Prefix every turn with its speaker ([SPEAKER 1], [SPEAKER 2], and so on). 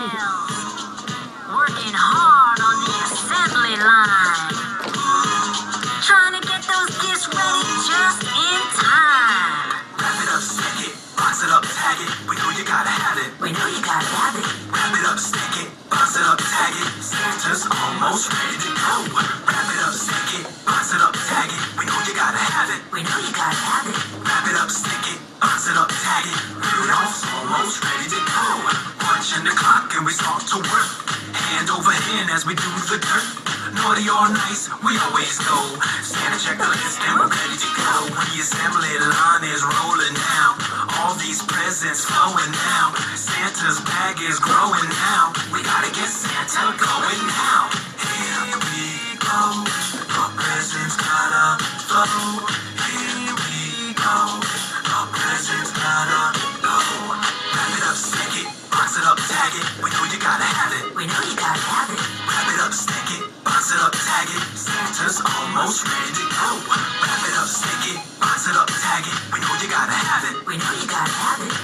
[SPEAKER 1] Working hard on the assembly line. Trying to get those gifts ready just in time.
[SPEAKER 2] Wrap it up, stick it, box it up, tag it. We know you gotta have it.
[SPEAKER 1] We know you gotta have it.
[SPEAKER 2] Wrap it up, stick it, box it up, tag it. Santa's almost ready to go. Wrap it up, stick it, box it up, tag it. We know you gotta have it.
[SPEAKER 1] We know you gotta have it.
[SPEAKER 2] Wrap it up, stick it, box it up, tag it. Rudolph's almost ready to go. Punching the clock and we start to work. Hand over hand as we do the dirt. Naughty or nice, we always go. Santa check the list and we're ready to go. The assembly line is rolling now. All these presents flowing now. Santa's bag is growing now. We gotta get Santa going now. Here we go. The presents gotta flow. Here we go. The presents gotta go. Wrap it up, stick it, box it up, tag it. We know you gotta have it.
[SPEAKER 1] We know you gotta have it.
[SPEAKER 2] Wrap it up, stick it, box it up, tag it. Santa's almost ready to go. Wrap it up, stick it, box it up, tag it. We know you gotta have it.
[SPEAKER 1] We know you gotta have it.